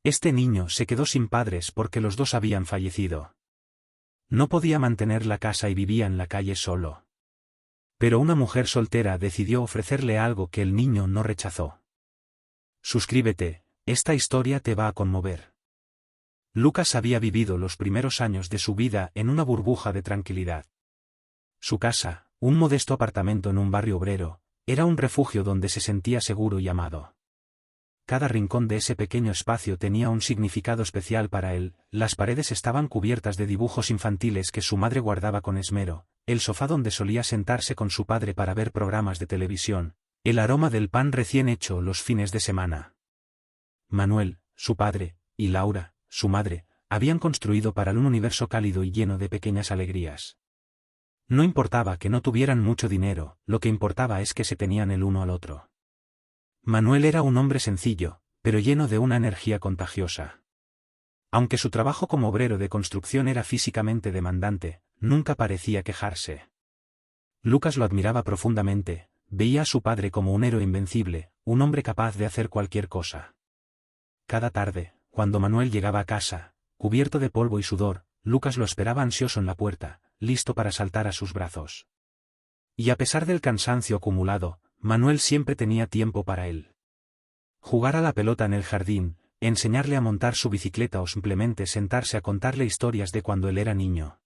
Este niño se quedó sin padres porque los dos habían fallecido. No podía mantener la casa y vivía en la calle solo. Pero una mujer soltera decidió ofrecerle algo que el niño no rechazó. Suscríbete, esta historia te va a conmover. Lucas había vivido los primeros años de su vida en una burbuja de tranquilidad. Su casa, un modesto apartamento en un barrio obrero, era un refugio donde se sentía seguro y amado. Cada rincón de ese pequeño espacio tenía un significado especial para él, las paredes estaban cubiertas de dibujos infantiles que su madre guardaba con esmero, el sofá donde solía sentarse con su padre para ver programas de televisión, el aroma del pan recién hecho los fines de semana. Manuel, su padre, y Laura, su madre, habían construido para él un universo cálido y lleno de pequeñas alegrías. No importaba que no tuvieran mucho dinero, lo que importaba es que se tenían el uno al otro. Manuel era un hombre sencillo, pero lleno de una energía contagiosa. Aunque su trabajo como obrero de construcción era físicamente demandante, nunca parecía quejarse. Lucas lo admiraba profundamente, veía a su padre como un héroe invencible, un hombre capaz de hacer cualquier cosa. Cada tarde, cuando Manuel llegaba a casa, cubierto de polvo y sudor, Lucas lo esperaba ansioso en la puerta, listo para saltar a sus brazos. Y a pesar del cansancio acumulado, Manuel siempre tenía tiempo para él. Jugar a la pelota en el jardín, enseñarle a montar su bicicleta o simplemente sentarse a contarle historias de cuando él era niño.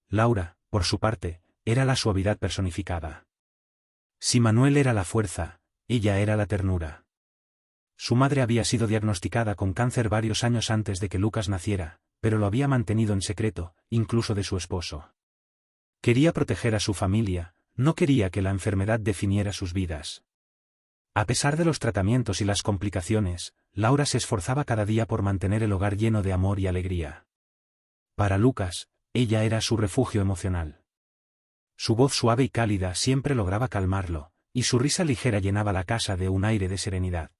Laura, por su parte, era la suavidad personificada. Si Manuel era la fuerza, ella era la ternura. Su madre había sido diagnosticada con cáncer varios años antes de que Lucas naciera, pero lo había mantenido en secreto, incluso de su esposo. Quería proteger a su familia, no quería que la enfermedad definiera sus vidas. A pesar de los tratamientos y las complicaciones, Laura se esforzaba cada día por mantener el hogar lleno de amor y alegría. Para Lucas, ella era su refugio emocional. Su voz suave y cálida siempre lograba calmarlo, y su risa ligera llenaba la casa de un aire de serenidad.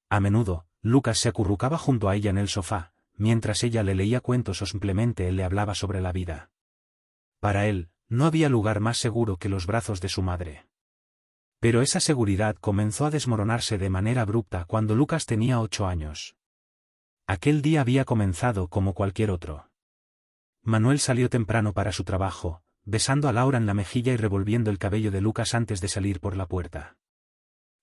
A menudo, Lucas se acurrucaba junto a ella en el sofá, mientras ella le leía cuentos o simplemente él le hablaba sobre la vida. Para él, no había lugar más seguro que los brazos de su madre. Pero esa seguridad comenzó a desmoronarse de manera abrupta cuando Lucas tenía 8 años. Aquel día había comenzado como cualquier otro. Manuel salió temprano para su trabajo, besando a Laura en la mejilla y revolviendo el cabello de Lucas antes de salir por la puerta.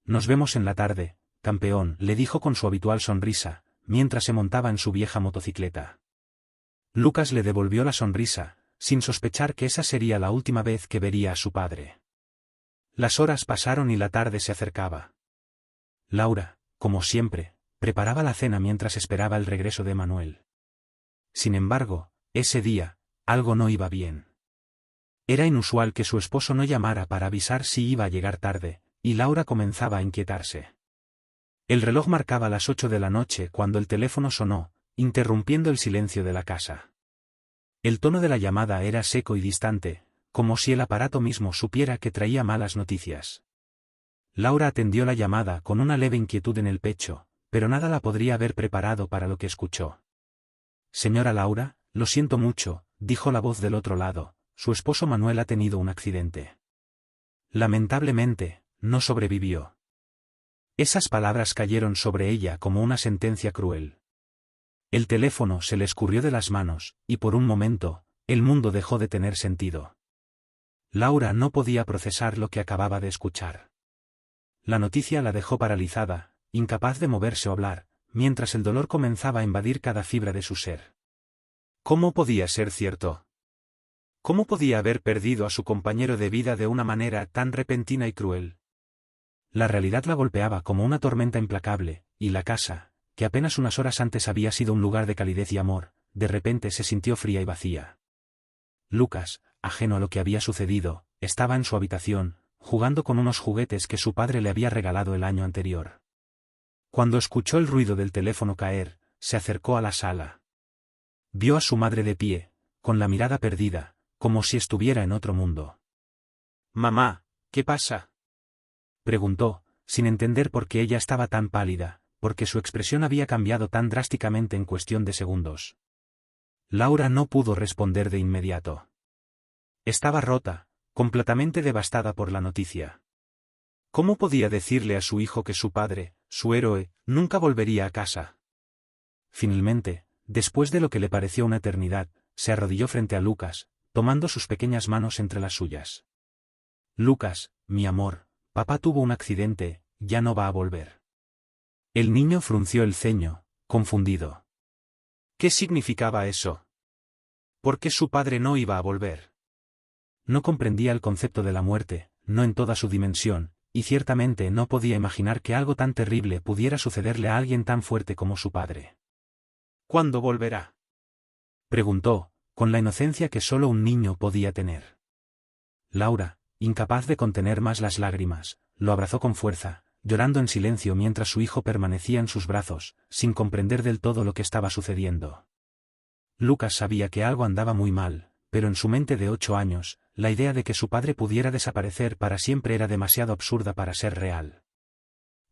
«Nos vemos en la tarde, campeón», le dijo con su habitual sonrisa, mientras se montaba en su vieja motocicleta. Lucas le devolvió la sonrisa, sin sospechar que esa sería la última vez que vería a su padre. Las horas pasaron y la tarde se acercaba. Laura, como siempre, preparaba la cena mientras esperaba el regreso de Manuel. Sin embargo, ese día, algo no iba bien. Era inusual que su esposo no llamara para avisar si iba a llegar tarde, y Laura comenzaba a inquietarse. El reloj marcaba las 8 de la noche cuando el teléfono sonó, interrumpiendo el silencio de la casa. El tono de la llamada era seco y distante, como si el aparato mismo supiera que traía malas noticias. Laura atendió la llamada con una leve inquietud en el pecho, pero nada la podría haber preparado para lo que escuchó. «Señora Laura, lo siento mucho», dijo la voz del otro lado, «su esposo Manuel ha tenido un accidente. Lamentablemente, no sobrevivió». Esas palabras cayeron sobre ella como una sentencia cruel. El teléfono se le escurrió de las manos, y por un momento, el mundo dejó de tener sentido. Laura no podía procesar lo que acababa de escuchar. La noticia la dejó paralizada, incapaz de moverse o hablar, mientras el dolor comenzaba a invadir cada fibra de su ser. ¿Cómo podía ser cierto? ¿Cómo podía haber perdido a su compañero de vida de una manera tan repentina y cruel? La realidad la golpeaba como una tormenta implacable, y la casa, que apenas unas horas antes había sido un lugar de calidez y amor, de repente se sintió fría y vacía. Lucas, ajeno a lo que había sucedido, estaba en su habitación, jugando con unos juguetes que su padre le había regalado el año anterior. Cuando escuchó el ruido del teléfono caer, se acercó a la sala. Vio a su madre de pie, con la mirada perdida, como si estuviera en otro mundo. «Mamá, ¿qué pasa?», preguntó, sin entender por qué ella estaba tan pálida, porque su expresión había cambiado tan drásticamente en cuestión de segundos. Laura no pudo responder de inmediato. Estaba rota, completamente devastada por la noticia. ¿Cómo podía decirle a su hijo que su padre, su héroe, nunca volvería a casa? Finalmente, después de lo que le pareció una eternidad, se arrodilló frente a Lucas, tomando sus pequeñas manos entre las suyas. Lucas, mi amor, papá tuvo un accidente, ya no va a volver. El niño frunció el ceño, confundido. ¿Qué significaba eso? ¿Por qué su padre no iba a volver? No comprendía el concepto de la muerte, no en toda su dimensión, y ciertamente no podía imaginar que algo tan terrible pudiera sucederle a alguien tan fuerte como su padre. ¿Cuándo volverá?, preguntó, con la inocencia que solo un niño podía tener. Laura, incapaz de contener más las lágrimas, lo abrazó con fuerza, llorando en silencio mientras su hijo permanecía en sus brazos, sin comprender del todo lo que estaba sucediendo. Lucas sabía que algo andaba muy mal, pero en su mente de 8 años, la idea de que su padre pudiera desaparecer para siempre era demasiado absurda para ser real.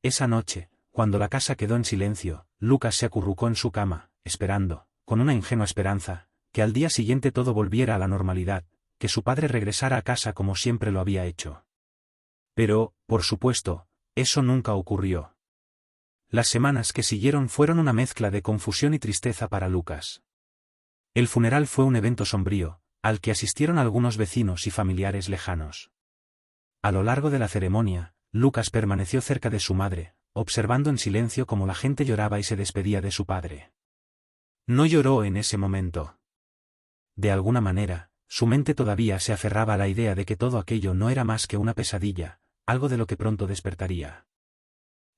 Esa noche, cuando la casa quedó en silencio, Lucas se acurrucó en su cama, esperando, con una ingenua esperanza, que al día siguiente todo volviera a la normalidad, que su padre regresara a casa como siempre lo había hecho. Pero, por supuesto, eso nunca ocurrió. Las semanas que siguieron fueron una mezcla de confusión y tristeza para Lucas. El funeral fue un evento sombrío, al que asistieron algunos vecinos y familiares lejanos. A lo largo de la ceremonia, Lucas permaneció cerca de su madre, observando en silencio cómo la gente lloraba y se despedía de su padre. No lloró en ese momento. De alguna manera, su mente todavía se aferraba a la idea de que todo aquello no era más que una pesadilla, algo de lo que pronto despertaría.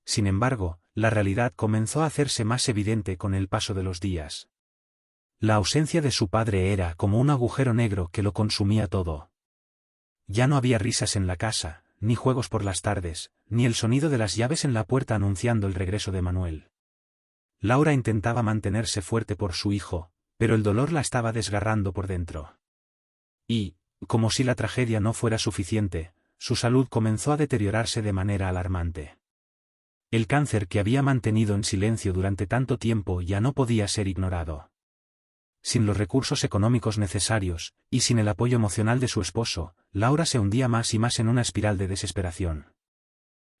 Sin embargo, la realidad comenzó a hacerse más evidente con el paso de los días. La ausencia de su padre era como un agujero negro que lo consumía todo. Ya no había risas en la casa, ni juegos por las tardes, ni el sonido de las llaves en la puerta anunciando el regreso de Manuel. Laura intentaba mantenerse fuerte por su hijo, pero el dolor la estaba desgarrando por dentro. Y, como si la tragedia no fuera suficiente, su salud comenzó a deteriorarse de manera alarmante. El cáncer que había mantenido en silencio durante tanto tiempo ya no podía ser ignorado. Sin los recursos económicos necesarios, y sin el apoyo emocional de su esposo, Laura se hundía más y más en una espiral de desesperación.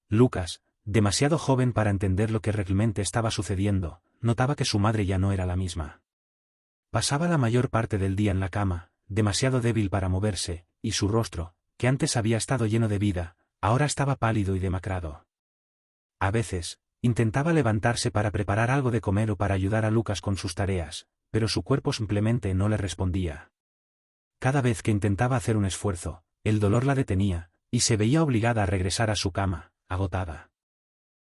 Lucas, demasiado joven para entender lo que realmente estaba sucediendo, notaba que su madre ya no era la misma. Pasaba la mayor parte del día en la cama, demasiado débil para moverse, y su rostro, que antes había estado lleno de vida, ahora estaba pálido y demacrado. A veces, intentaba levantarse para preparar algo de comer o para ayudar a Lucas con sus tareas, pero su cuerpo simplemente no le respondía. Cada vez que intentaba hacer un esfuerzo, el dolor la detenía, y se veía obligada a regresar a su cama, agotada.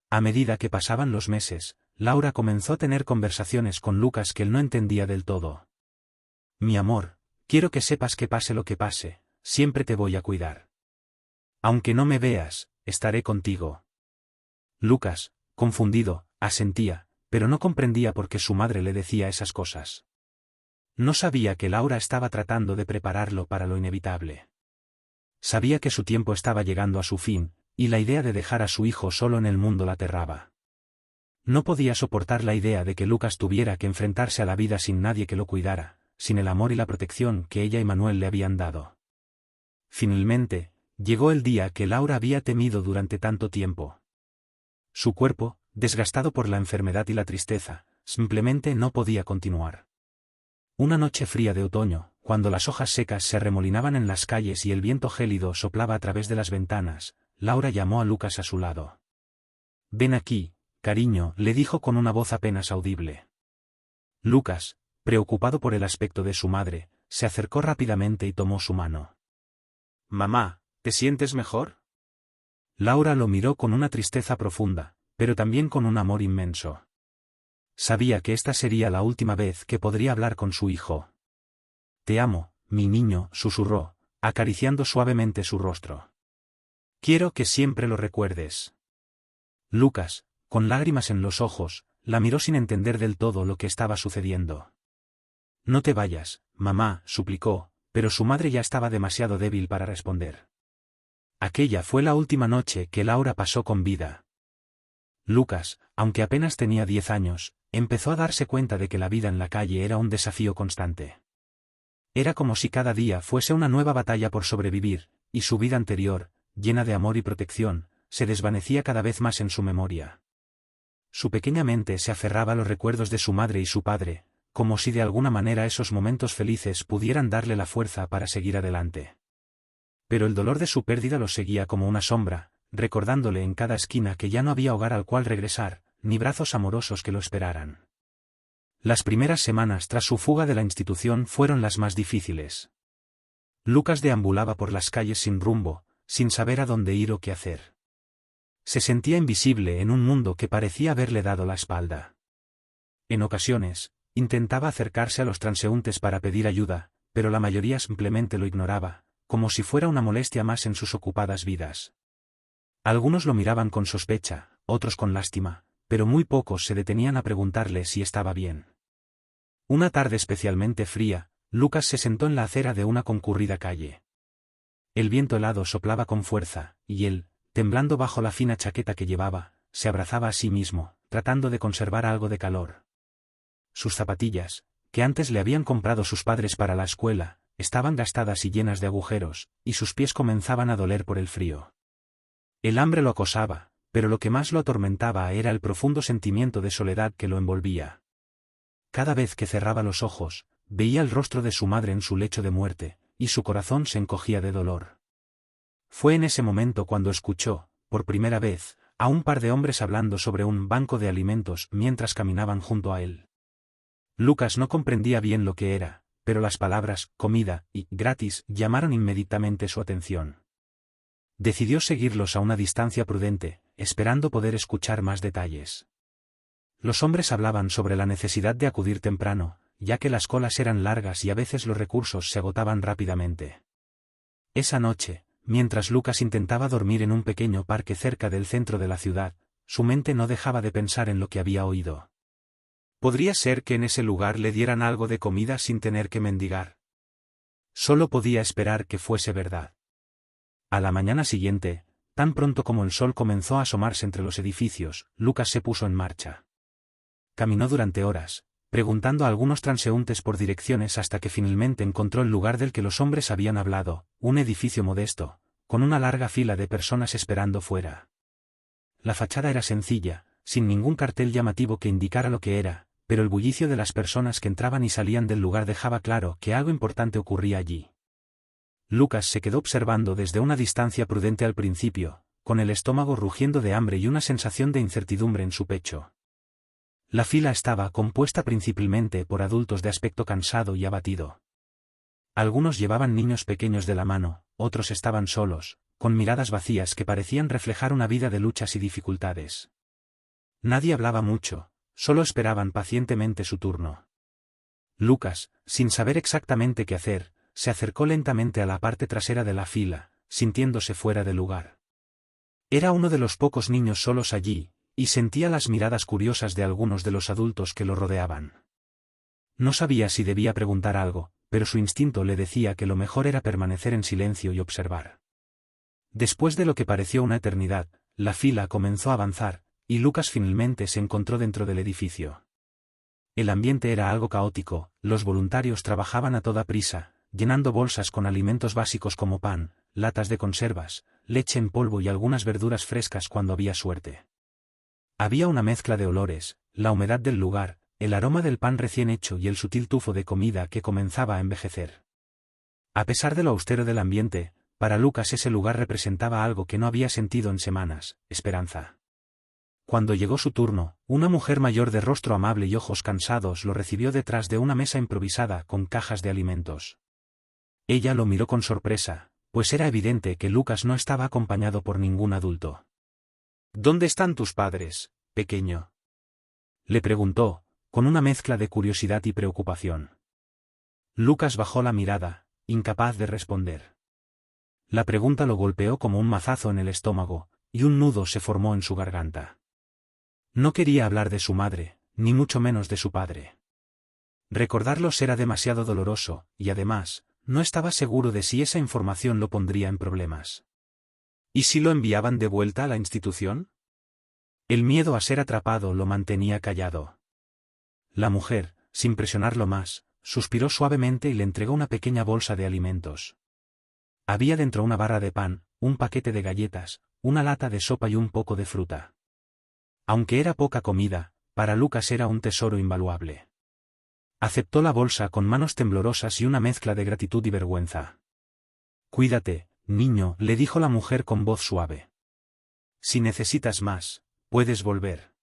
A medida que pasaban los meses, Laura comenzó a tener conversaciones con Lucas que él no entendía del todo. Mi amor, quiero que sepas que pase lo que pase, siempre te voy a cuidar. Aunque no me veas, estaré contigo. Lucas, confundido, asentía, pero no comprendía por qué su madre le decía esas cosas. No sabía que Laura estaba tratando de prepararlo para lo inevitable. Sabía que su tiempo estaba llegando a su fin, y la idea de dejar a su hijo solo en el mundo la aterraba. No podía soportar la idea de que Lucas tuviera que enfrentarse a la vida sin nadie que lo cuidara, sin el amor y la protección que ella y Manuel le habían dado. Finalmente, llegó el día que Laura había temido durante tanto tiempo. Su cuerpo, desgastado por la enfermedad y la tristeza, simplemente no podía continuar. Una noche fría de otoño, cuando las hojas secas se arremolinaban en las calles y el viento gélido soplaba a través de las ventanas, Laura llamó a Lucas a su lado. «Ven aquí, cariño», le dijo con una voz apenas audible. Lucas, preocupado por el aspecto de su madre, se acercó rápidamente y tomó su mano. «Mamá, ¿te sientes mejor?». Laura lo miró con una tristeza profunda, pero también con un amor inmenso. Sabía que esta sería la última vez que podría hablar con su hijo. «Te amo, mi niño», susurró, acariciando suavemente su rostro. «Quiero que siempre lo recuerdes». Lucas, con lágrimas en los ojos, la miró sin entender del todo lo que estaba sucediendo. «No te vayas, mamá», suplicó, pero su madre ya estaba demasiado débil para responder. Aquella fue la última noche que Laura pasó con vida. Lucas, aunque apenas tenía 10 años, empezó a darse cuenta de que la vida en la calle era un desafío constante. Era como si cada día fuese una nueva batalla por sobrevivir, y su vida anterior, llena de amor y protección, se desvanecía cada vez más en su memoria. Su pequeña mente se aferraba a los recuerdos de su madre y su padre, como si de alguna manera esos momentos felices pudieran darle la fuerza para seguir adelante. Pero el dolor de su pérdida lo seguía como una sombra, recordándole en cada esquina que ya no había hogar al cual regresar, ni brazos amorosos que lo esperaran. Las primeras semanas tras su fuga de la institución fueron las más difíciles. Lucas deambulaba por las calles sin rumbo, sin saber a dónde ir o qué hacer. Se sentía invisible en un mundo que parecía haberle dado la espalda. En ocasiones, intentaba acercarse a los transeúntes para pedir ayuda, pero la mayoría simplemente lo ignoraba, como si fuera una molestia más en sus ocupadas vidas. Algunos lo miraban con sospecha, otros con lástima, pero muy pocos se detenían a preguntarle si estaba bien. Una tarde especialmente fría, Lucas se sentó en la acera de una concurrida calle. El viento helado soplaba con fuerza, y él, temblando bajo la fina chaqueta que llevaba, se abrazaba a sí mismo, tratando de conservar algo de calor. Sus zapatillas, que antes le habían comprado sus padres para la escuela, estaban gastadas y llenas de agujeros, y sus pies comenzaban a doler por el frío. El hambre lo acosaba, pero lo que más lo atormentaba era el profundo sentimiento de soledad que lo envolvía. Cada vez que cerraba los ojos, veía el rostro de su madre en su lecho de muerte, y su corazón se encogía de dolor. Fue en ese momento cuando escuchó, por primera vez, a un par de hombres hablando sobre un banco de alimentos mientras caminaban junto a él. Lucas no comprendía bien lo que era, pero las palabras «comida» y «gratis» llamaron inmediatamente su atención. Decidió seguirlos a una distancia prudente, esperando poder escuchar más detalles. Los hombres hablaban sobre la necesidad de acudir temprano, ya que las colas eran largas y a veces los recursos se agotaban rápidamente. Esa noche, mientras Lucas intentaba dormir en un pequeño parque cerca del centro de la ciudad, su mente no dejaba de pensar en lo que había oído. ¿Podría ser que en ese lugar le dieran algo de comida sin tener que mendigar? Solo podía esperar que fuese verdad. A la mañana siguiente, tan pronto como el sol comenzó a asomarse entre los edificios, Lucas se puso en marcha. Caminó durante horas, preguntando a algunos transeúntes por direcciones hasta que finalmente encontró el lugar del que los hombres habían hablado, un edificio modesto, con una larga fila de personas esperando fuera. La fachada era sencilla, sin ningún cartel llamativo que indicara lo que era, pero el bullicio de las personas que entraban y salían del lugar dejaba claro que algo importante ocurría allí. Lucas se quedó observando desde una distancia prudente al principio, con el estómago rugiendo de hambre y una sensación de incertidumbre en su pecho. La fila estaba compuesta principalmente por adultos de aspecto cansado y abatido. Algunos llevaban niños pequeños de la mano, otros estaban solos, con miradas vacías que parecían reflejar una vida de luchas y dificultades. Nadie hablaba mucho, solo esperaban pacientemente su turno. Lucas, sin saber exactamente qué hacer, se acercó lentamente a la parte trasera de la fila, sintiéndose fuera de lugar. Era uno de los pocos niños solos allí, y sentía las miradas curiosas de algunos de los adultos que lo rodeaban. No sabía si debía preguntar algo, pero su instinto le decía que lo mejor era permanecer en silencio y observar. Después de lo que pareció una eternidad, la fila comenzó a avanzar, y Lucas finalmente se encontró dentro del edificio. El ambiente era algo caótico, los voluntarios trabajaban a toda prisa, llenando bolsas con alimentos básicos como pan, latas de conservas, leche en polvo y algunas verduras frescas cuando había suerte. Había una mezcla de olores, la humedad del lugar, el aroma del pan recién hecho y el sutil tufo de comida que comenzaba a envejecer. A pesar de lo austero del ambiente, para Lucas ese lugar representaba algo que no había sentido en semanas: esperanza. Cuando llegó su turno, una mujer mayor de rostro amable y ojos cansados lo recibió detrás de una mesa improvisada con cajas de alimentos. Ella lo miró con sorpresa, pues era evidente que Lucas no estaba acompañado por ningún adulto. «¿Dónde están tus padres, pequeño?», le preguntó, con una mezcla de curiosidad y preocupación. Lucas bajó la mirada, incapaz de responder. La pregunta lo golpeó como un mazazo en el estómago, y un nudo se formó en su garganta. No quería hablar de su madre, ni mucho menos de su padre. Recordarlos era demasiado doloroso, y además, no estaba seguro de si esa información lo pondría en problemas. ¿Y si lo enviaban de vuelta a la institución? El miedo a ser atrapado lo mantenía callado. La mujer, sin presionarlo más, suspiró suavemente y le entregó una pequeña bolsa de alimentos. Había dentro una barra de pan, un paquete de galletas, una lata de sopa y un poco de fruta. Aunque era poca comida, para Lucas era un tesoro invaluable. Aceptó la bolsa con manos temblorosas y una mezcla de gratitud y vergüenza. «Cuídate, niño», le dijo la mujer con voz suave. «Si necesitas más, puedes volver».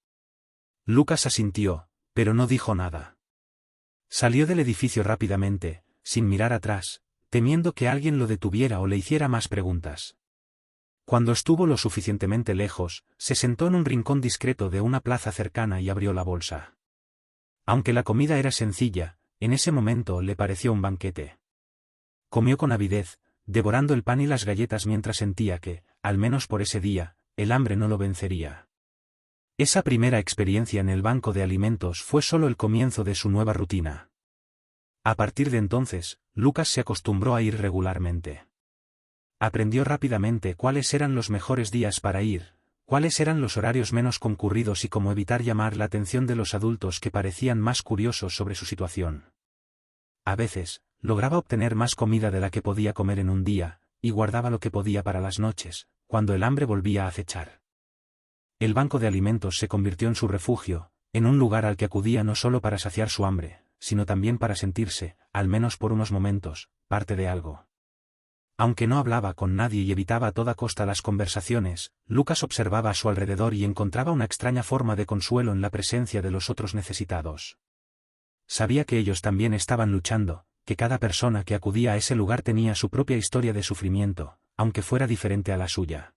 Lucas asintió, pero no dijo nada. Salió del edificio rápidamente, sin mirar atrás, temiendo que alguien lo detuviera o le hiciera más preguntas. Cuando estuvo lo suficientemente lejos, se sentó en un rincón discreto de una plaza cercana y abrió la bolsa. Aunque la comida era sencilla, en ese momento le pareció un banquete. Comió con avidez, devorando el pan y las galletas mientras sentía que, al menos por ese día, el hambre no lo vencería. Esa primera experiencia en el banco de alimentos fue solo el comienzo de su nueva rutina. A partir de entonces, Lucas se acostumbró a ir regularmente. Aprendió rápidamente cuáles eran los mejores días para ir, cuáles eran los horarios menos concurridos y cómo evitar llamar la atención de los adultos que parecían más curiosos sobre su situación. A veces, lograba obtener más comida de la que podía comer en un día, y guardaba lo que podía para las noches, cuando el hambre volvía a acechar. El banco de alimentos se convirtió en su refugio, en un lugar al que acudía no solo para saciar su hambre, sino también para sentirse, al menos por unos momentos, parte de algo. Aunque no hablaba con nadie y evitaba a toda costa las conversaciones, Lucas observaba a su alrededor y encontraba una extraña forma de consuelo en la presencia de los otros necesitados. Sabía que ellos también estaban luchando, que cada persona que acudía a ese lugar tenía su propia historia de sufrimiento, aunque fuera diferente a la suya.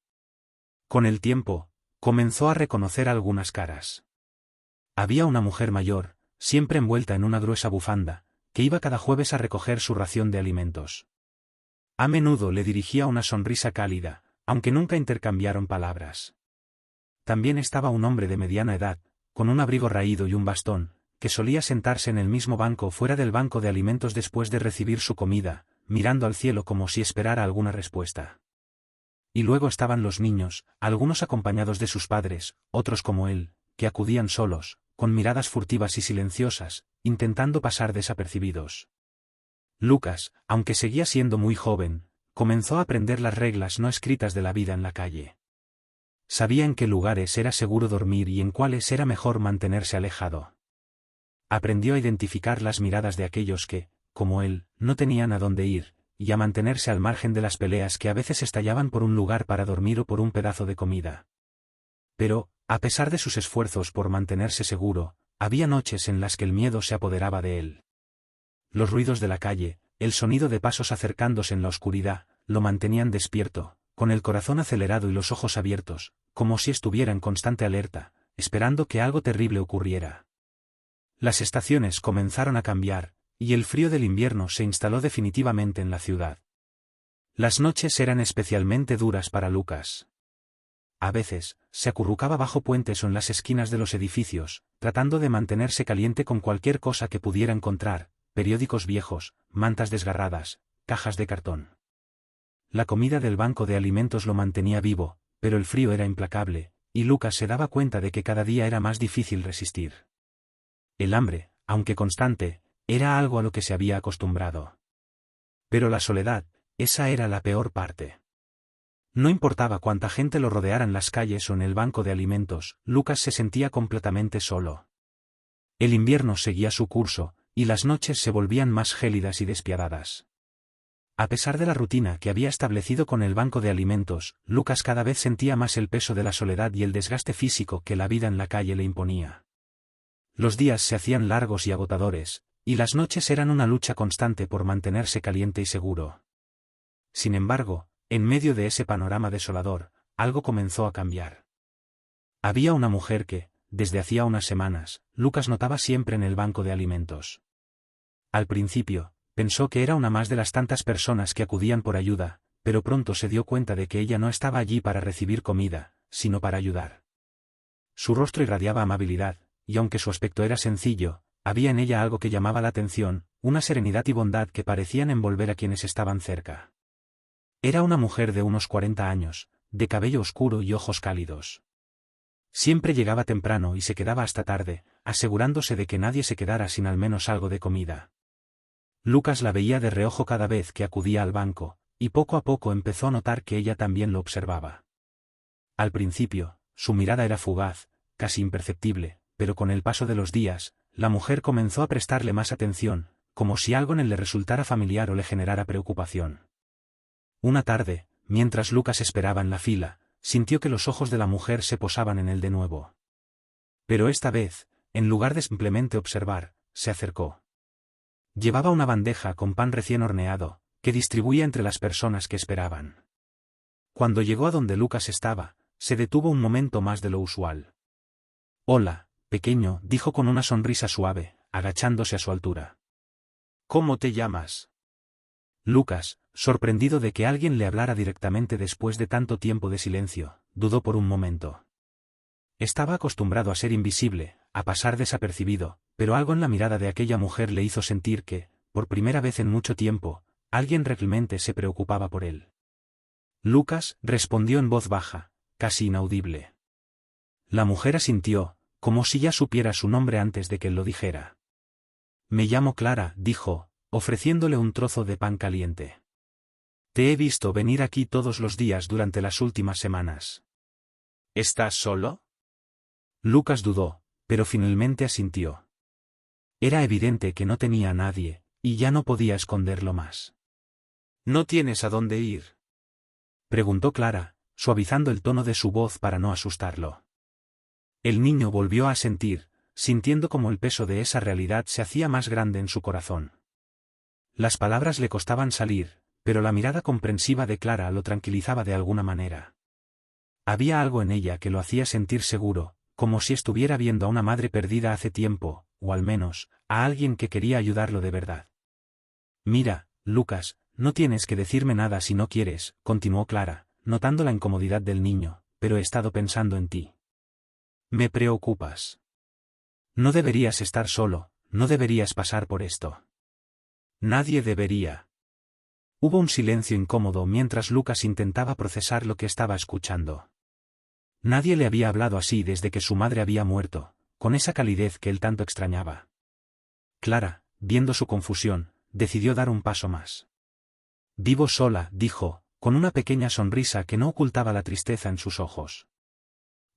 Con el tiempo, comenzó a reconocer algunas caras. Había una mujer mayor, siempre envuelta en una gruesa bufanda, que iba cada jueves a recoger su ración de alimentos. A menudo le dirigía una sonrisa cálida, aunque nunca intercambiaron palabras. También estaba un hombre de mediana edad, con un abrigo raído y un bastón, que solía sentarse en el mismo banco fuera del banco de alimentos después de recibir su comida, mirando al cielo como si esperara alguna respuesta. Y luego estaban los niños, algunos acompañados de sus padres, otros como él, que acudían solos, con miradas furtivas y silenciosas, intentando pasar desapercibidos. Lucas, aunque seguía siendo muy joven, comenzó a aprender las reglas no escritas de la vida en la calle. Sabía en qué lugares era seguro dormir y en cuáles era mejor mantenerse alejado. Aprendió a identificar las miradas de aquellos que, como él, no tenían a dónde ir, y a mantenerse al margen de las peleas que a veces estallaban por un lugar para dormir o por un pedazo de comida. Pero, a pesar de sus esfuerzos por mantenerse seguro, había noches en las que el miedo se apoderaba de él. Los ruidos de la calle, el sonido de pasos acercándose en la oscuridad, lo mantenían despierto, con el corazón acelerado y los ojos abiertos, como si estuviera en constante alerta, esperando que algo terrible ocurriera. Las estaciones comenzaron a cambiar, y el frío del invierno se instaló definitivamente en la ciudad. Las noches eran especialmente duras para Lucas. A veces, se acurrucaba bajo puentes o en las esquinas de los edificios, tratando de mantenerse caliente con cualquier cosa que pudiera encontrar, periódicos viejos, mantas desgarradas, cajas de cartón. La comida del banco de alimentos lo mantenía vivo, pero el frío era implacable, y Lucas se daba cuenta de que cada día era más difícil resistir. El hambre, aunque constante, era algo a lo que se había acostumbrado. Pero la soledad, esa era la peor parte. No importaba cuánta gente lo rodeara en las calles o en el banco de alimentos, Lucas se sentía completamente solo. El invierno seguía su curso, y las noches se volvían más gélidas y despiadadas. A pesar de la rutina que había establecido con el banco de alimentos, Lucas cada vez sentía más el peso de la soledad y el desgaste físico que la vida en la calle le imponía. Los días se hacían largos y agotadores, y las noches eran una lucha constante por mantenerse caliente y seguro. Sin embargo, en medio de ese panorama desolador, algo comenzó a cambiar. Había una mujer que, desde hacía unas semanas, Lucas notaba siempre en el banco de alimentos. Al principio, pensó que era una más de las tantas personas que acudían por ayuda, pero pronto se dio cuenta de que ella no estaba allí para recibir comida, sino para ayudar. Su rostro irradiaba amabilidad, y aunque su aspecto era sencillo, había en ella algo que llamaba la atención, una serenidad y bondad que parecían envolver a quienes estaban cerca. Era una mujer de unos 40 años, de cabello oscuro y ojos cálidos. Siempre llegaba temprano y se quedaba hasta tarde, asegurándose de que nadie se quedara sin al menos algo de comida. Lucas la veía de reojo cada vez que acudía al banco, y poco a poco empezó a notar que ella también lo observaba. Al principio, su mirada era fugaz, casi imperceptible, pero con el paso de los días, la mujer comenzó a prestarle más atención, como si algo en él le resultara familiar o le generara preocupación. Una tarde, mientras Lucas esperaba en la fila, sintió que los ojos de la mujer se posaban en él de nuevo. Pero esta vez, en lugar de simplemente observar, se acercó. Llevaba una bandeja con pan recién horneado, que distribuía entre las personas que esperaban. Cuando llegó a donde Lucas estaba, se detuvo un momento más de lo usual. «Hola, pequeño», dijo con una sonrisa suave, agachándose a su altura. «¿Cómo te llamas?» Lucas, sorprendido de que alguien le hablara directamente después de tanto tiempo de silencio, dudó por un momento. Estaba acostumbrado a ser invisible, a pasar desapercibido, pero algo en la mirada de aquella mujer le hizo sentir que, por primera vez en mucho tiempo, alguien realmente se preocupaba por él. Lucas respondió en voz baja, casi inaudible. La mujer asintió, como si ya supiera su nombre antes de que él lo dijera. «Me llamo Clara», dijo, ofreciéndole un trozo de pan caliente. «Te he visto venir aquí todos los días durante las últimas semanas». «¿Estás solo?» Lucas dudó, pero finalmente asintió. Era evidente que no tenía a nadie, y ya no podía esconderlo más. «¿No tienes a dónde ir?», preguntó Clara, suavizando el tono de su voz para no asustarlo. El niño volvió a asentir, sintiendo como el peso de esa realidad se hacía más grande en su corazón. Las palabras le costaban salir, pero la mirada comprensiva de Clara lo tranquilizaba de alguna manera. Había algo en ella que lo hacía sentir seguro, como si estuviera viendo a una madre perdida hace tiempo, o al menos, a alguien que quería ayudarlo de verdad. «Mira, Lucas, no tienes que decirme nada si no quieres», continuó Clara, notando la incomodidad del niño, «pero he estado pensando en ti. Me preocupas. No deberías estar solo, no deberías pasar por esto. Nadie debería». Hubo un silencio incómodo mientras Lucas intentaba procesar lo que estaba escuchando. Nadie le había hablado así desde que su madre había muerto, con esa calidez que él tanto extrañaba. Clara, viendo su confusión, decidió dar un paso más. «Vivo sola», dijo, con una pequeña sonrisa que no ocultaba la tristeza en sus ojos.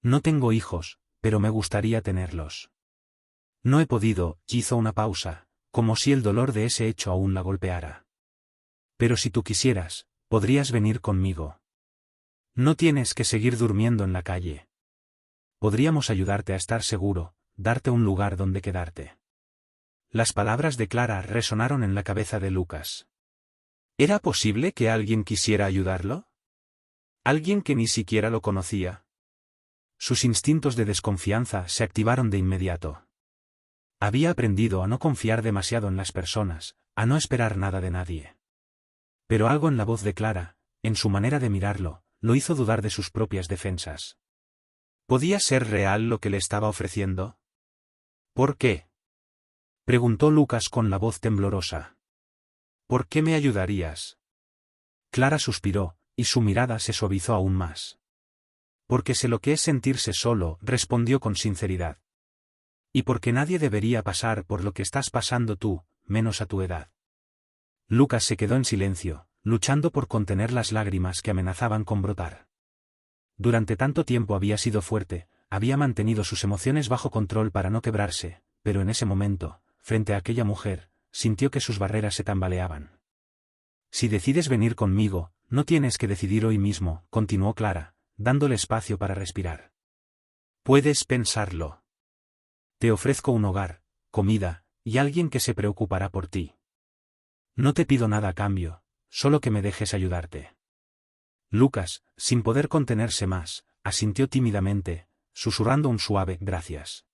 «No tengo hijos, pero me gustaría tenerlos. No he podido», hizo una pausa, como si el dolor de ese hecho aún la golpeara. «Pero si tú quisieras, podrías venir conmigo. No tienes que seguir durmiendo en la calle. Podríamos ayudarte a estar seguro, darte un lugar donde quedarte». Las palabras de Clara resonaron en la cabeza de Lucas. ¿Era posible que alguien quisiera ayudarlo? ¿Alguien que ni siquiera lo conocía? Sus instintos de desconfianza se activaron de inmediato. Había aprendido a no confiar demasiado en las personas, a no esperar nada de nadie. Pero algo en la voz de Clara, en su manera de mirarlo, lo hizo dudar de sus propias defensas. ¿Podía ser real lo que le estaba ofreciendo? ¿Por qué?, preguntó Lucas con la voz temblorosa. «¿Por qué me ayudarías?». Clara suspiró, y su mirada se suavizó aún más. «Porque sé lo que es sentirse solo», respondió con sinceridad. «Y porque nadie debería pasar por lo que estás pasando tú, menos a tu edad». Lucas se quedó en silencio, luchando por contener las lágrimas que amenazaban con brotar. Durante tanto tiempo había sido fuerte, había mantenido sus emociones bajo control para no quebrarse, pero en ese momento, frente a aquella mujer, sintió que sus barreras se tambaleaban. «Si decides venir conmigo, no tienes que decidir hoy mismo», continuó Clara, dándole espacio para respirar. «Puedes pensarlo. Te ofrezco un hogar, comida, y alguien que se preocupará por ti. No te pido nada a cambio, solo que me dejes ayudarte». Lucas, sin poder contenerse más, asintió tímidamente, susurrando un suave «gracias».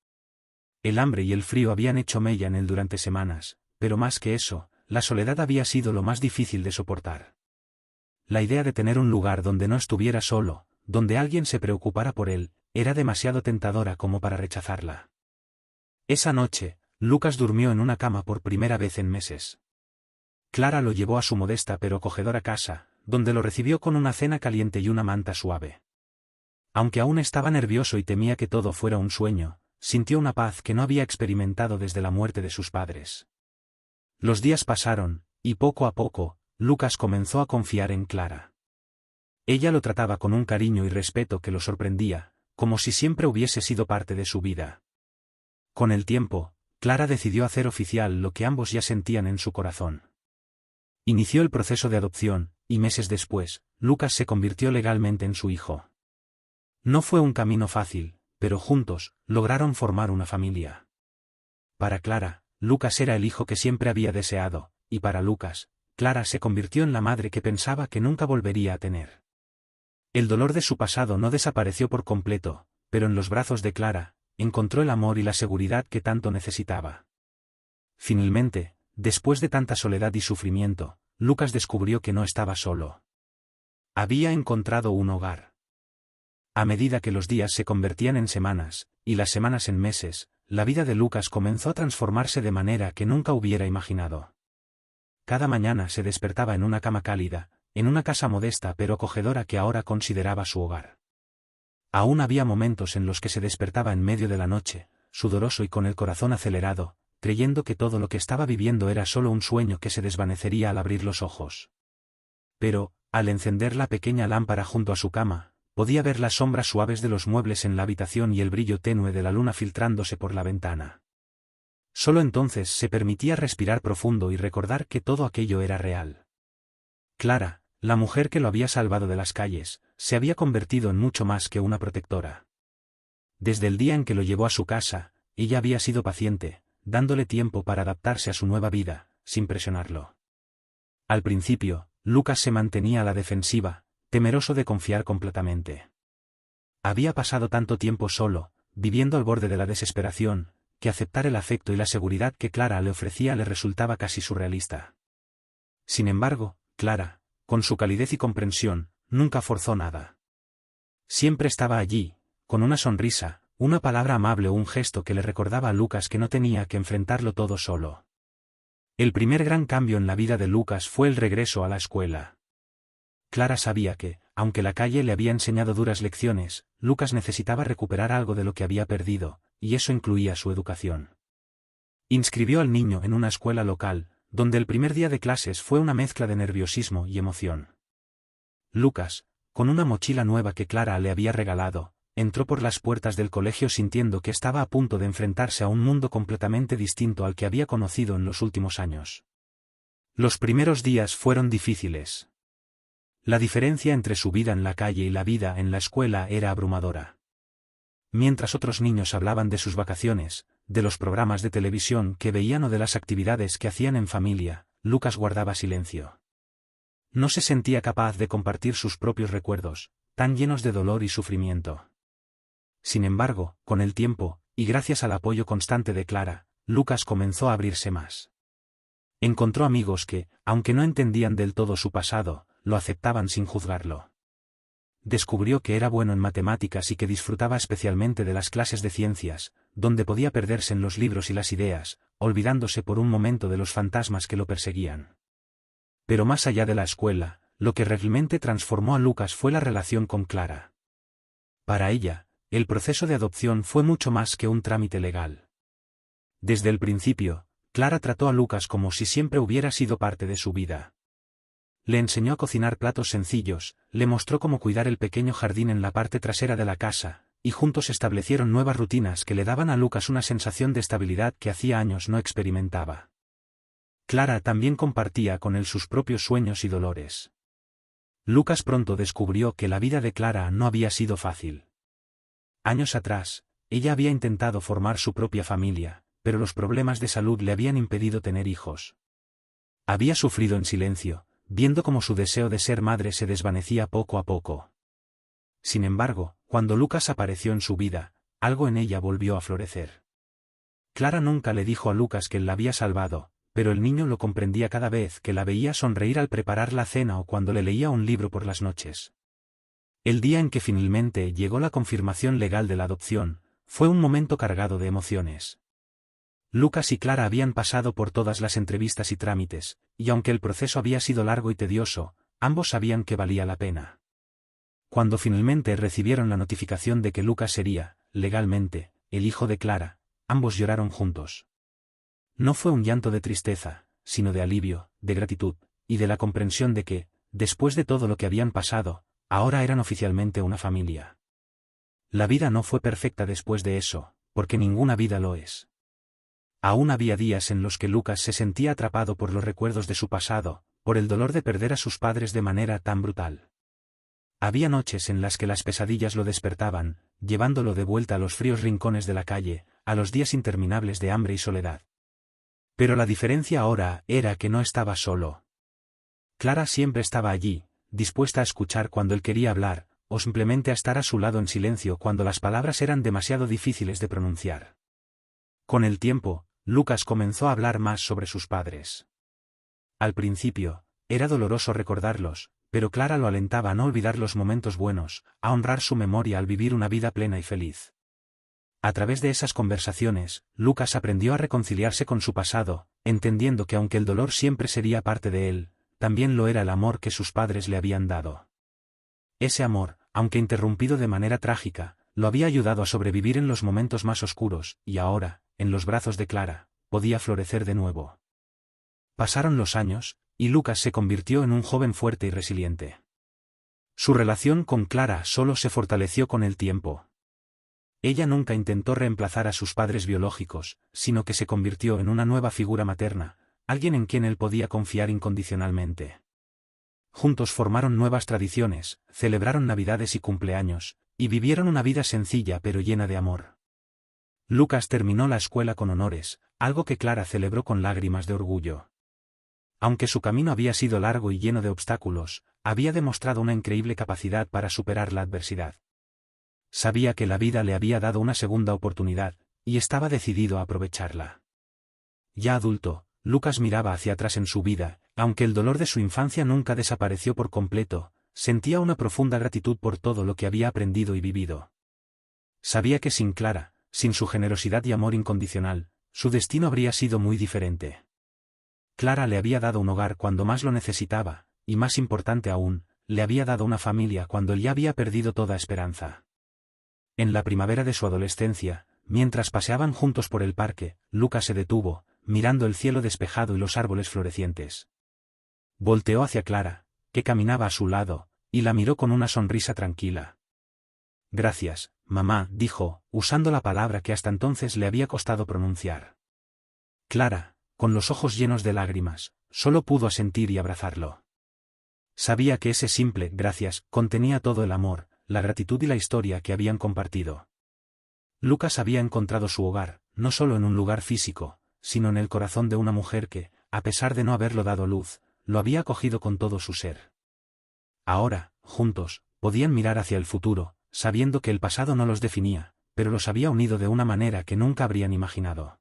El hambre y el frío habían hecho mella en él durante semanas, pero más que eso, la soledad había sido lo más difícil de soportar. La idea de tener un lugar donde no estuviera solo, donde alguien se preocupara por él, era demasiado tentadora como para rechazarla. Esa noche, Lucas durmió en una cama por primera vez en meses. Clara lo llevó a su modesta pero acogedora casa, donde lo recibió con una cena caliente y una manta suave. Aunque aún estaba nervioso y temía que todo fuera un sueño, sintió una paz que no había experimentado desde la muerte de sus padres. Los días pasaron, y poco a poco, Lucas comenzó a confiar en Clara. Ella lo trataba con un cariño y respeto que lo sorprendía, como si siempre hubiese sido parte de su vida. Con el tiempo, Clara decidió hacer oficial lo que ambos ya sentían en su corazón. Inició el proceso de adopción, y meses después, Lucas se convirtió legalmente en su hijo. No fue un camino fácil, pero juntos, lograron formar una familia. Para Clara, Lucas era el hijo que siempre había deseado, y para Lucas, Clara se convirtió en la madre que pensaba que nunca volvería a tener. El dolor de su pasado no desapareció por completo, pero en los brazos de Clara, encontró el amor y la seguridad que tanto necesitaba. Finalmente, después de tanta soledad y sufrimiento, Lucas descubrió que no estaba solo. Había encontrado un hogar. A medida que los días se convertían en semanas, y las semanas en meses, la vida de Lucas comenzó a transformarse de manera que nunca hubiera imaginado. Cada mañana se despertaba en una cama cálida, en una casa modesta pero acogedora que ahora consideraba su hogar. Aún había momentos en los que se despertaba en medio de la noche, sudoroso y con el corazón acelerado, creyendo que todo lo que estaba viviendo era solo un sueño que se desvanecería al abrir los ojos. Pero, al encender la pequeña lámpara junto a su cama, podía ver las sombras suaves de los muebles en la habitación y el brillo tenue de la luna filtrándose por la ventana. Solo entonces se permitía respirar profundo y recordar que todo aquello era real. Clara, la mujer que lo había salvado de las calles, se había convertido en mucho más que una protectora. Desde el día en que lo llevó a su casa, ella había sido paciente, dándole tiempo para adaptarse a su nueva vida, sin presionarlo. Al principio, Lucas se mantenía a la defensiva, temeroso de confiar completamente. Había pasado tanto tiempo solo, viviendo al borde de la desesperación, que aceptar el afecto y la seguridad que Clara le ofrecía le resultaba casi surrealista. Sin embargo, Clara, con su calidez y comprensión, nunca forzó nada. Siempre estaba allí, con una sonrisa, una palabra amable o un gesto que le recordaba a Lucas que no tenía que enfrentarlo todo solo. El primer gran cambio en la vida de Lucas fue el regreso a la escuela. Clara sabía que, aunque la calle le había enseñado duras lecciones, Lucas necesitaba recuperar algo de lo que había perdido, y eso incluía su educación. Inscribió al niño en una escuela local, donde el primer día de clases fue una mezcla de nerviosismo y emoción. Lucas, con una mochila nueva que Clara le había regalado, entró por las puertas del colegio sintiendo que estaba a punto de enfrentarse a un mundo completamente distinto al que había conocido en los últimos años. Los primeros días fueron difíciles. La diferencia entre su vida en la calle y la vida en la escuela era abrumadora. Mientras otros niños hablaban de sus vacaciones, de los programas de televisión que veían o de las actividades que hacían en familia, Lucas guardaba silencio. No se sentía capaz de compartir sus propios recuerdos, tan llenos de dolor y sufrimiento. Sin embargo, con el tiempo, y gracias al apoyo constante de Clara, Lucas comenzó a abrirse más. Encontró amigos que, aunque no entendían del todo su pasado, lo aceptaban sin juzgarlo. Descubrió que era bueno en matemáticas y que disfrutaba especialmente de las clases de ciencias, donde podía perderse en los libros y las ideas, olvidándose por un momento de los fantasmas que lo perseguían. Pero más allá de la escuela, lo que realmente transformó a Lucas fue la relación con Clara. Para ella, el proceso de adopción fue mucho más que un trámite legal. Desde el principio, Clara trató a Lucas como si siempre hubiera sido parte de su vida. Le enseñó a cocinar platos sencillos, le mostró cómo cuidar el pequeño jardín en la parte trasera de la casa, y juntos establecieron nuevas rutinas que le daban a Lucas una sensación de estabilidad que hacía años no experimentaba. Clara también compartía con él sus propios sueños y dolores. Lucas pronto descubrió que la vida de Clara no había sido fácil. Años atrás, ella había intentado formar su propia familia, pero los problemas de salud le habían impedido tener hijos. Había sufrido en silencio, viendo cómo su deseo de ser madre se desvanecía poco a poco. Sin embargo, cuando Lucas apareció en su vida, algo en ella volvió a florecer. Clara nunca le dijo a Lucas que él la había salvado, pero el niño lo comprendía cada vez que la veía sonreír al preparar la cena o cuando le leía un libro por las noches. El día en que finalmente llegó la confirmación legal de la adopción, fue un momento cargado de emociones. Lucas y Clara habían pasado por todas las entrevistas y trámites, y aunque el proceso había sido largo y tedioso, ambos sabían que valía la pena. Cuando finalmente recibieron la notificación de que Lucas sería, legalmente, el hijo de Clara, ambos lloraron juntos. No fue un llanto de tristeza, sino de alivio, de gratitud, y de la comprensión de que, después de todo lo que habían pasado, ahora eran oficialmente una familia. La vida no fue perfecta después de eso, porque ninguna vida lo es. Aún había días en los que Lucas se sentía atrapado por los recuerdos de su pasado, por el dolor de perder a sus padres de manera tan brutal. Había noches en las que las pesadillas lo despertaban, llevándolo de vuelta a los fríos rincones de la calle, a los días interminables de hambre y soledad. Pero la diferencia ahora era que no estaba solo. Clara siempre estaba allí, dispuesta a escuchar cuando él quería hablar, o simplemente a estar a su lado en silencio cuando las palabras eran demasiado difíciles de pronunciar. Con el tiempo, Lucas comenzó a hablar más sobre sus padres. Al principio, era doloroso recordarlos, pero Clara lo alentaba a no olvidar los momentos buenos, a honrar su memoria al vivir una vida plena y feliz. A través de esas conversaciones, Lucas aprendió a reconciliarse con su pasado, entendiendo que aunque el dolor siempre sería parte de él, también lo era el amor que sus padres le habían dado. Ese amor, aunque interrumpido de manera trágica, lo había ayudado a sobrevivir en los momentos más oscuros, y ahora, en los brazos de Clara, podía florecer de nuevo. Pasaron los años, y Lucas se convirtió en un joven fuerte y resiliente. Su relación con Clara solo se fortaleció con el tiempo. Ella nunca intentó reemplazar a sus padres biológicos, sino que se convirtió en una nueva figura materna, alguien en quien él podía confiar incondicionalmente. Juntos formaron nuevas tradiciones, celebraron Navidades y cumpleaños, y vivieron una vida sencilla pero llena de amor. Lucas terminó la escuela con honores, algo que Clara celebró con lágrimas de orgullo. Aunque su camino había sido largo y lleno de obstáculos, había demostrado una increíble capacidad para superar la adversidad. Sabía que la vida le había dado una segunda oportunidad, y estaba decidido a aprovecharla. Ya adulto, Lucas miraba hacia atrás en su vida, aunque el dolor de su infancia nunca desapareció por completo, sentía una profunda gratitud por todo lo que había aprendido y vivido. Sabía que sin Clara, sin su generosidad y amor incondicional, su destino habría sido muy diferente. Clara le había dado un hogar cuando más lo necesitaba, y más importante aún, le había dado una familia cuando él ya había perdido toda esperanza. En la primavera de su adolescencia, mientras paseaban juntos por el parque, Lucas se detuvo, mirando el cielo despejado y los árboles florecientes. Volteó hacia Clara, que caminaba a su lado, y la miró con una sonrisa tranquila. «Gracias, mamá», dijo, usando la palabra que hasta entonces le había costado pronunciar. Clara, con los ojos llenos de lágrimas, solo pudo asentir y abrazarlo. Sabía que ese simple «gracias» contenía todo el amor, la gratitud y la historia que habían compartido. Lucas había encontrado su hogar, no solo en un lugar físico, sino en el corazón de una mujer que, a pesar de no haberlo dado luz, lo había acogido con todo su ser. Ahora, juntos, podían mirar hacia el futuro, sabiendo que el pasado no los definía, pero los había unido de una manera que nunca habrían imaginado.